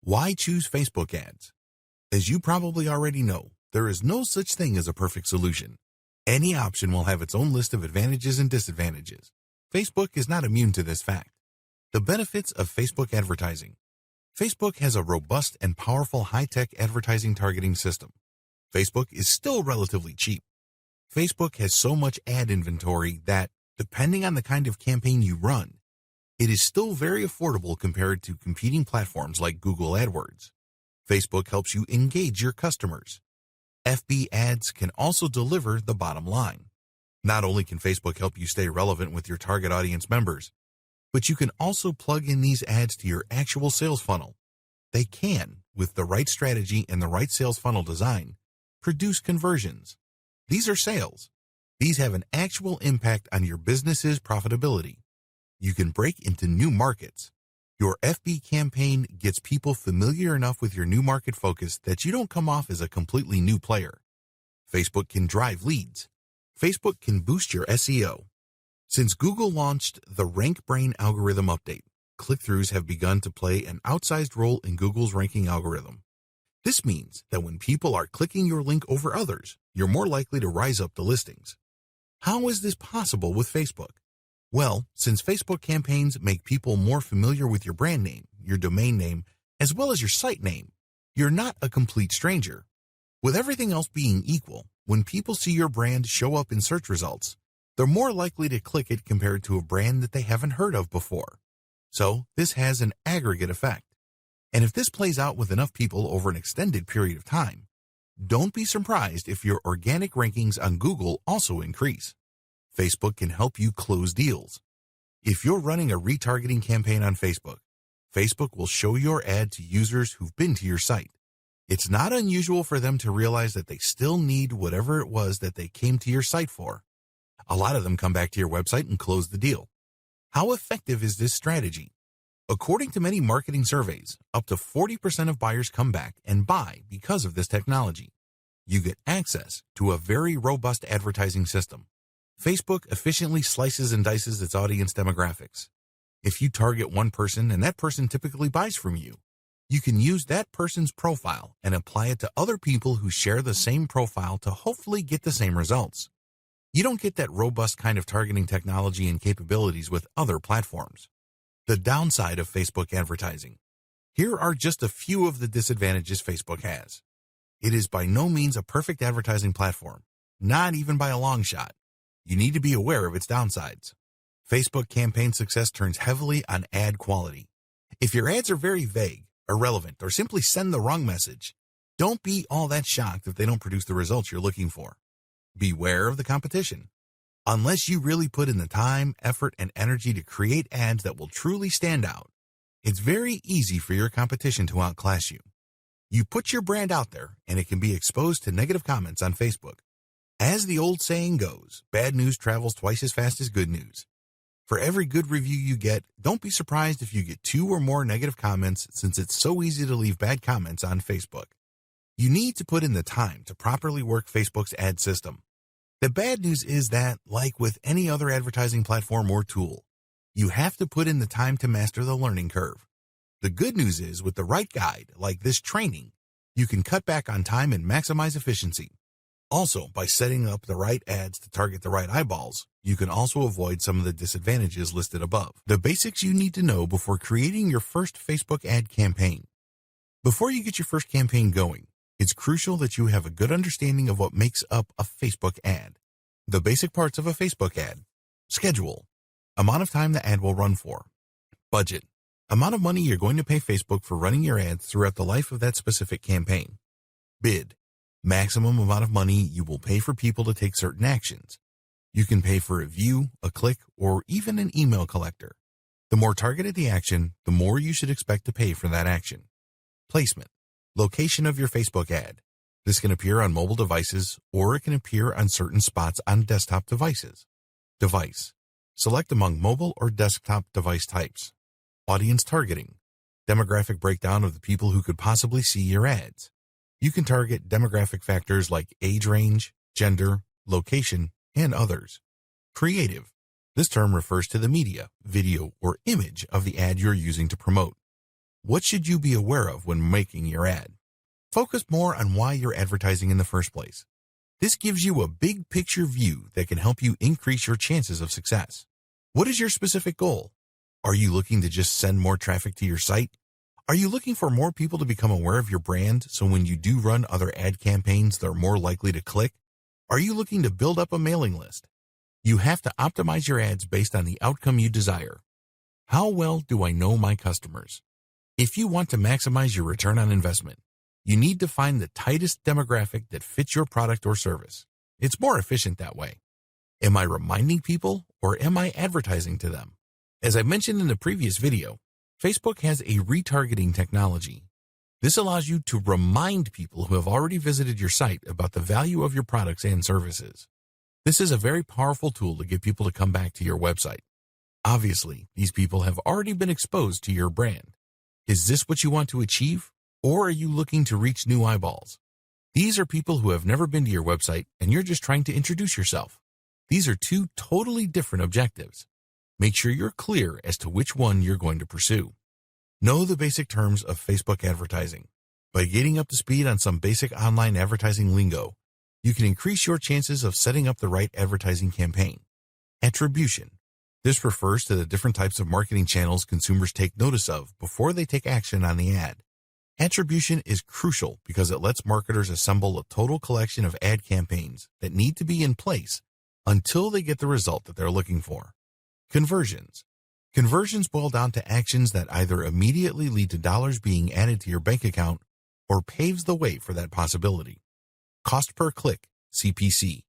Why choose Facebook ads? As you probably already know, there is no such thing as a perfect solution. Any option will have its own list of advantages and disadvantages. Facebook is not immune to this fact. The benefits of Facebook advertising. Facebook has a robust and powerful high-tech advertising targeting system. Facebook is still relatively cheap. Facebook has so much ad inventory that, depending on the kind of campaign you run, it is still very affordable compared to competing platforms like Google AdWords. Facebook helps you engage your customers. FB ads can also deliver the bottom line. Not only can Facebook help you stay relevant with your target audience members, but you can also plug in these ads to your actual sales funnel. They can, with the right strategy and the right sales funnel design, produce conversions. These are sales. These have an actual impact on your business's profitability. You can break into new markets. Your FB campaign gets people familiar enough with your new market focus that you don't come off as a completely new player. Facebook can drive leads. Facebook can boost your SEO. Since Google launched the RankBrain algorithm update, click-throughs have begun to play an outsized role in Google's ranking algorithm. This means that when people are clicking your link over others, you're more likely to rise up the listings. How is this possible with Facebook? Well, since Facebook campaigns make people more familiar with your brand name, your domain name, as well as your site name, you're not a complete stranger. With everything else being equal, when people see your brand show up in search results, they're more likely to click it compared to a brand that they haven't heard of before. So this has an aggregate effect. And if this plays out with enough people over an extended period of time, don't be surprised if your organic rankings on Google also increase. Facebook can help you close deals. If you're running a retargeting campaign on Facebook, Facebook will show your ad to users who've been to your site. It's not unusual for them to realize that they still need whatever it was that they came to your site for. A lot of them come back to your website and close the deal. How effective is this strategy? According to many marketing surveys, up to 40% of buyers come back and buy because of this technology. You get access to a very robust advertising system. Facebook efficiently slices and dices its audience demographics. If you target one person and that person typically buys from you, you can use that person's profile and apply it to other people who share the same profile to hopefully get the same results. You don't get that robust kind of targeting technology and capabilities with other platforms. The downside of Facebook advertising. Here are just a few of the disadvantages Facebook has. It is by no means a perfect advertising platform, not even by a long shot. You need to be aware of its downsides. Facebook campaign success turns heavily on ad quality. If your ads are very vague, irrelevant, or simply send the wrong message, don't be all that shocked if they don't produce the results you're looking for. Beware of the competition. Unless you really put in the time, effort, and energy to create ads that will truly stand out, it's very easy for your competition to outclass you. You put your brand out there, and it can be exposed to negative comments on Facebook. As the old saying goes, bad news travels twice as fast as good news. For every good review you get, don't be surprised if you get 2 or more negative comments, since it's so easy to leave bad comments on Facebook. You need to put in the time to properly work Facebook's ad system. The bad news is that, like with any other advertising platform or tool, you have to put in the time to master the learning curve. The good news is, with the right guide, like this training, you can cut back on time and maximize efficiency. Also, by setting up the right ads to target the right eyeballs, you can also avoid some of the disadvantages listed above. The basics you need to know before creating your first Facebook ad campaign. Before you get your first campaign going, it's crucial that you have a good understanding of what makes up a Facebook ad. The basic parts of a Facebook ad. Schedule. Amount of time the ad will run for. Budget. Amount of money you're going to pay Facebook for running your ads throughout the life of that specific campaign. Bid. Maximum amount of money you will pay for people to take certain actions. You can pay for a view, a click, or even an email collector. The more targeted the action, the more you should expect to pay for that action. Placement. Location of your Facebook ad. This can appear on mobile devices, or it can appear on certain spots on desktop devices. Device. Select among mobile or desktop device types. Audience targeting. Demographic breakdown of the people who could possibly see your ads. You can target demographic factors like age range, gender, location, and others. Creative. This term refers to the media, video, or image of the ad you're using to promote. What should you be aware of when making your ad? Focus more on why you're advertising in the first place. This gives you a big picture view that can help you increase your chances of success. What is your specific goal? Are you looking to just send more traffic to your site? Are you looking for more people to become aware of your brand so when you do run other ad campaigns, they're more likely to click? Are you looking to build up a mailing list? You have to optimize your ads based on the outcome you desire. How well do I know my customers? If you want to maximize your return on investment, you need to find the tightest demographic that fits your product or service. It's more efficient that way. Am I reminding people or am I advertising to them? As I mentioned in the previous video, Facebook has a retargeting technology. This allows you to remind people who have already visited your site about the value of your products and services. This is a very powerful tool to get people to come back to your website. Obviously, these people have already been exposed to your brand. Is this what you want to achieve, or are you looking to reach new eyeballs? These are people who have never been to your website and you're just trying to introduce yourself. These are two totally different objectives. Make sure you're clear as to which one you're going to pursue. Know the basic terms of Facebook advertising. By getting up to speed on some basic online advertising lingo, you can increase your chances of setting up the right advertising campaign. Attribution. This refers to the different types of marketing channels consumers take notice of before they take action on the ad. Attribution is crucial because it lets marketers assemble a total collection of ad campaigns that need to be in place until they get the result that they're looking for. Conversions. Conversions boil down to actions that either immediately lead to dollars being added to your bank account or paves the way for that possibility. Cost per click, CPC.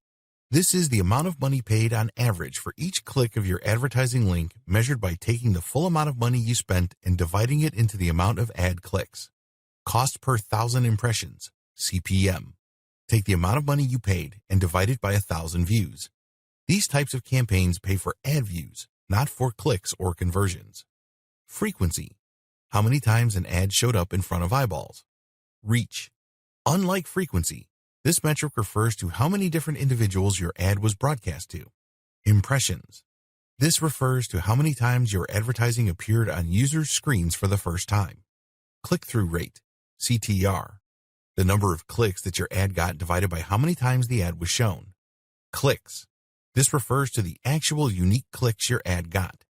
This is the amount of money paid on average for each click of your advertising link measured by taking the full amount of money you spent and dividing it into the amount of ad clicks. Cost per 1,000 impressions, CPM. Take the amount of money you paid and divide it by 1,000 views. These types of campaigns pay for ad views, not for clicks or conversions. Frequency. How many times an ad showed up in front of eyeballs. Reach. Unlike frequency, this metric refers to how many different individuals your ad was broadcast to. Impressions. This refers to how many times your advertising appeared on users' screens for the first time. Click-through rate, CTR. The number of clicks that your ad got divided by how many times the ad was shown. Clicks. This refers to the actual unique clicks your ad got.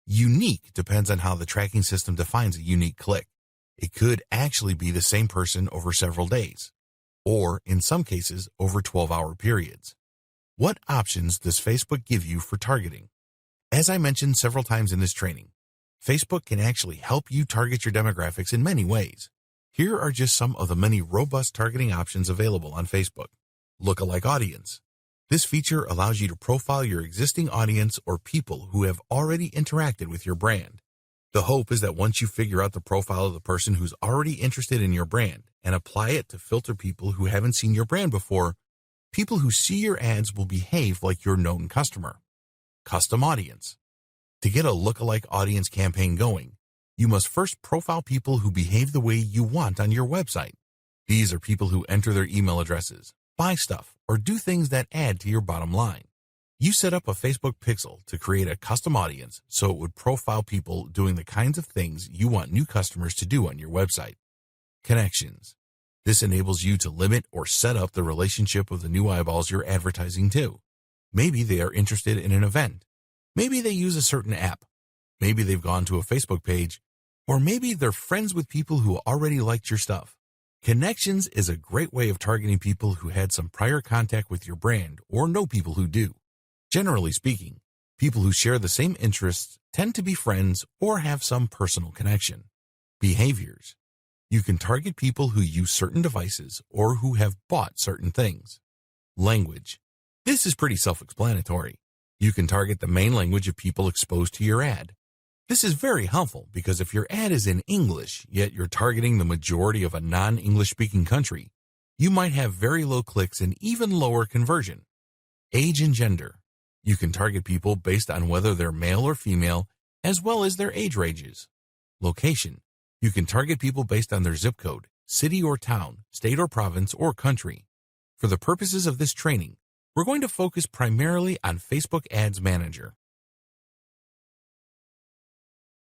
Unique depends on how the tracking system defines a unique click. It could actually be the same person over several days, or in some cases over 12-hour periods. What options does Facebook give you for targeting? As I mentioned several times in this training, Facebook can actually help you target your demographics in many ways. Here are just some of the many robust targeting options available on Facebook. Lookalike audience. This feature allows you to profile your existing audience or people who have already interacted with your brand. The hope is that once you figure out the profile of the person who's already interested in your brand and apply it to filter people who haven't seen your brand before, people who see your ads will behave like your known customer. Custom audience. To get a lookalike audience campaign going, you must first profile people who behave the way you want on your website. These are people who enter their email addresses, buy stuff, or do things that add to your bottom line. You set up a Facebook pixel to create a custom audience so it would profile people doing the kinds of things you want new customers to do on your website. Connections. This enables you to limit or set up the relationship of the new eyeballs you're advertising to. Maybe they are interested in an event. Maybe they use a certain app. Maybe they've gone to a Facebook page. Or maybe they're friends with people who already liked your stuff. Connections is a great way of targeting people who had some prior contact with your brand or know people who do. Generally speaking, people who share the same interests tend to be friends or have some personal connection. Behaviors. You can target people who use certain devices or who have bought certain things. Language. This is pretty self-explanatory. You can target the main language of people exposed to your ad. This is very helpful because if your ad is in English, yet you're targeting the majority of a non-English speaking country, you might have very low clicks and even lower conversion. Age and gender. You can target people based on whether they're male or female, as well as their age ranges. Location. You can target people based on their zip code, city or town, state or province, or country. For the purposes of this training, we're going to focus primarily on Facebook Ads Manager.